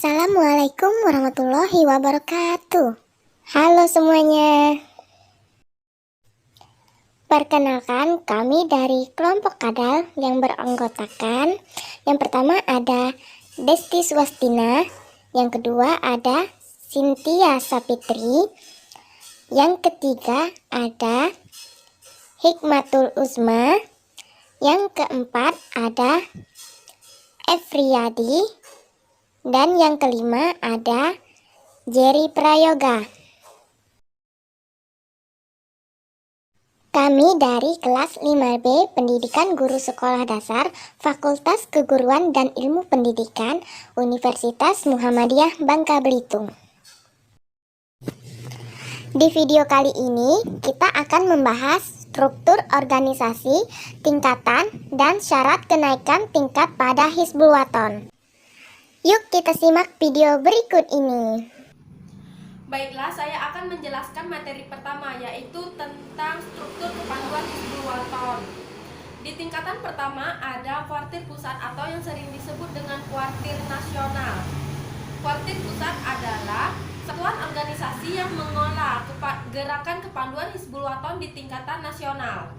Assalamualaikum warahmatullahi wabarakatuh. Halo semuanya. Perkenalkan, kami dari kelompok kadal yang beranggotakan yang pertama ada Desti Swastina, yang kedua ada Cynthia Sapitri, yang ketiga ada Hikmatul Uzma, yang keempat ada Efriyadi, dan yang kelima ada Jerry Prayoga. Kami dari kelas 5B Pendidikan Guru Sekolah Dasar Fakultas Keguruan dan Ilmu Pendidikan Universitas Muhammadiyah Bangka Belitung. Di video kali ini kita akan membahas struktur organisasi, tingkatan, dan syarat kenaikan tingkat pada Hizbul Wathon. Yuk kita simak video berikut ini. Baiklah, saya akan menjelaskan materi pertama, yaitu tentang struktur kepanduan Hizbul Wathon. Di tingkatan pertama ada kuartir pusat atau yang sering disebut dengan kuartir nasional. Kuartir pusat adalah satuan organisasi yang mengolah gerakan kepanduan Hizbul Wathon di tingkatan nasional.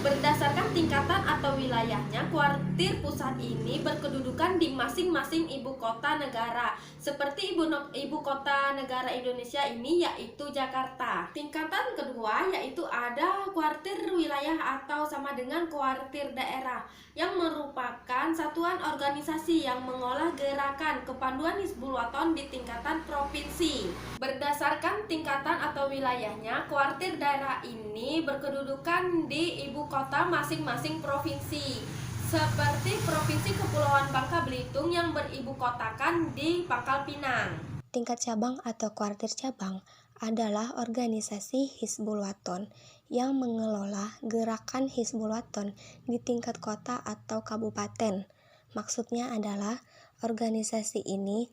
Berdasarkan tingkatan atau wilayahnya, kuartir pusat ini berkedudukan di masing-masing ibu kota negara. Seperti ibu kota negara Indonesia ini yaitu Jakarta. Tingkatan kedua yaitu ada kuartir wilayah atau sama dengan kuartir daerah, yang merupakan satuan organisasi yang mengolah gerakan kepanduan Hizbul Wathon di tingkatan provinsi. Berdasarkan tingkatan atau wilayahnya, kuartir daerah ini berkedudukan di ibu kota masing-masing provinsi, seperti Provinsi Kepulauan Bangka Belitung yang beribu kotakan di Pangkal Pinang. Tingkat cabang atau kuartir cabang adalah organisasi Hizbul Wathon yang mengelola gerakan Hizbul Wathon di tingkat kota atau kabupaten. Maksudnya adalah organisasi ini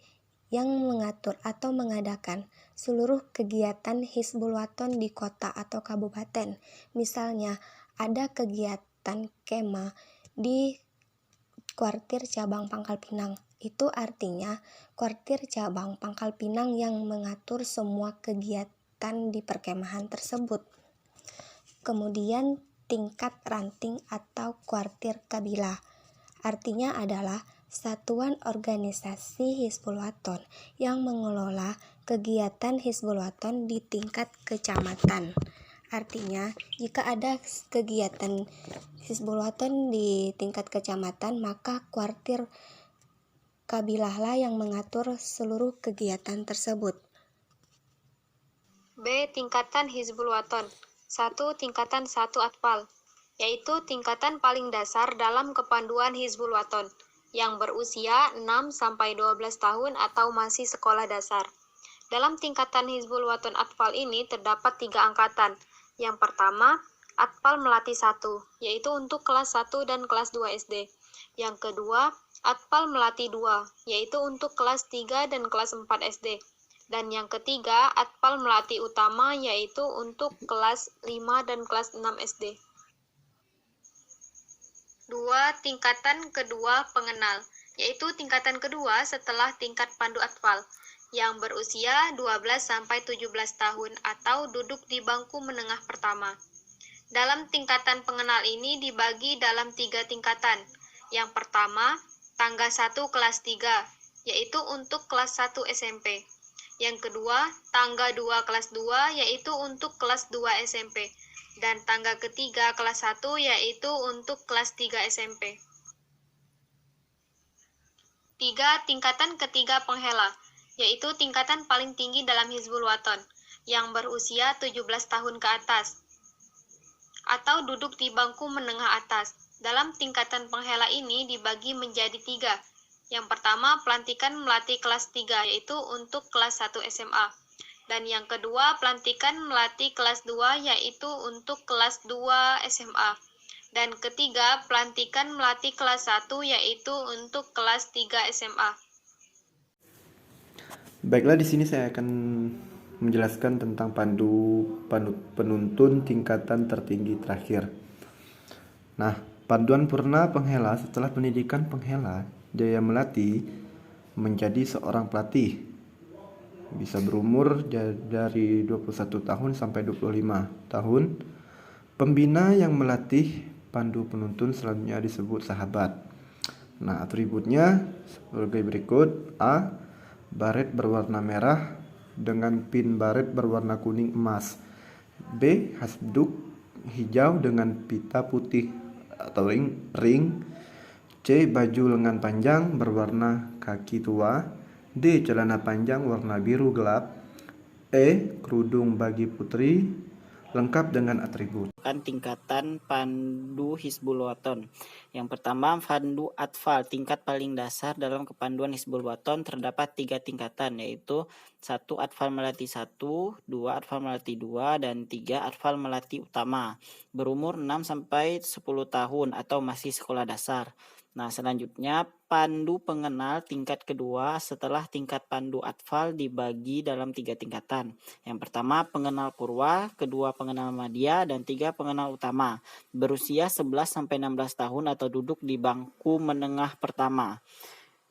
yang mengatur atau mengadakan seluruh kegiatan Hizbul Wathon di kota atau kabupaten. Misalnya, ada kegiatan kema di kuartir cabang Pangkal Pinang. Itu artinya kuartir cabang Pangkal Pinang yang mengatur semua kegiatan di perkemahan tersebut. Kemudian tingkat ranting atau kuartir kabilah. Artinya adalah satuan organisasi Hizbul Wathon yang mengelola kegiatan Hizbul Wathon di tingkat kecamatan. Artinya, jika ada kegiatan Hizbul Wathon di tingkat kecamatan, maka kuartir kabilahlah yang mengatur seluruh kegiatan tersebut. B. Tingkatan Hizbul Wathon. 1. Tingkatan 1 Atfal, yaitu tingkatan paling dasar dalam kepanduan Hizbul Wathon, yang berusia 6-12 tahun atau masih sekolah dasar. Dalam tingkatan Hizbul Wathon Atfal ini terdapat 3 angkatan. Yang pertama, Atfal Melati 1, yaitu untuk kelas 1 dan kelas 2 SD. Yang kedua, Atfal Melati 2, yaitu untuk kelas 3 dan kelas 4 SD. Dan yang ketiga, Atfal Melati Utama, yaitu untuk kelas 5 dan kelas 6 SD. 2. Tingkatan kedua pengenal, yaitu tingkatan kedua setelah tingkat pandu Atfal, yang berusia 12-17 tahun atau duduk di bangku menengah pertama. Dalam tingkatan pengenal ini dibagi dalam 3 tingkatan. Yang pertama, tangga 1 kelas 3, yaitu untuk kelas 1 SMP. Yang kedua, tangga 2 kelas 2, yaitu untuk kelas 2 SMP. Dan tangga ketiga kelas 1, yaitu untuk kelas 3 SMP. 3. Tingkatan ketiga penghela, yaitu tingkatan paling tinggi dalam Hizbul Wathon, yang berusia 17 tahun ke atas, atau duduk di bangku menengah atas. Dalam tingkatan penghela ini dibagi menjadi 3. Yang pertama, pelantikan melati kelas 3, yaitu untuk kelas 1 SMA. Dan yang kedua, pelantikan melati kelas 2, yaitu untuk kelas 2 SMA. Dan ketiga, pelantikan melati kelas 1, yaitu untuk kelas 3 SMA. Baiklah, di sini saya akan menjelaskan tentang penuntun tingkatan tertinggi terakhir. Nah, panduan purna penghela setelah pendidikan penghela Jaya Melati menjadi seorang pelatih. Bisa berumur dari 21 tahun sampai 25 tahun. Pembina yang melatih pandu penuntun selanjutnya disebut sahabat. Nah, atributnya sebagai berikut. A. Baret berwarna merah dengan pin baret berwarna kuning emas. B. Hasduk hijau dengan pita putih atau ring. C. Baju lengan panjang berwarna kaki tua. D. Celana panjang warna biru gelap. E. Kerudung bagi putri lengkap dengan atribut. Tingkatan pandu Hizbul Waton. Yang pertama, pandu atfal, tingkat paling dasar dalam kepanduan Hizbul Waton terdapat 3 tingkatan, yaitu 1 atfal melati 1, 2 atfal melati 2, dan 3 atfal melati utama. Berumur 6 sampai 10 tahun atau masih sekolah dasar. Nah, selanjutnya pandu pengenal tingkat kedua setelah tingkat pandu atfal dibagi dalam 3 tingkatan. Yang pertama pengenal purwa, kedua pengenal madya, dan 3 pengenal utama. Berusia 11 sampai 16 tahun atau duduk di bangku menengah pertama.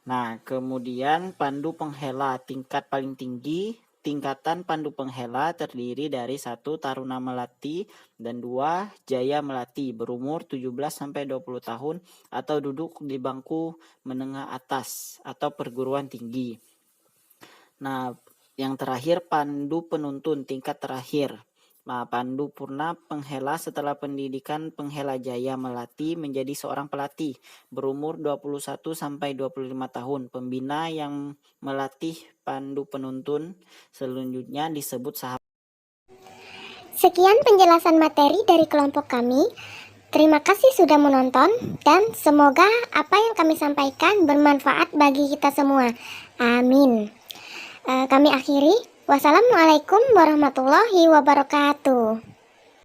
Nah, kemudian pandu penghela tingkat paling tinggi. Tingkatan pandu penghela terdiri dari 1 taruna melati dan 2 jaya melati berumur 17 sampai 20 tahun atau duduk di bangku menengah atas atau perguruan tinggi. Nah, yang terakhir pandu penuntun tingkat terakhir. Nah, pandu purna penghela setelah pendidikan penghela jaya melati menjadi seorang pelatih berumur 21 sampai 25 tahun. Pembina yang melatih pandu penuntun selanjutnya disebut sahabat. Sekian penjelasan materi dari kelompok kami. Terima kasih sudah menonton dan semoga apa yang kami sampaikan bermanfaat bagi kita semua. Amin. Kami akhiri. Wassalamualaikum warahmatullahi wabarakatuh.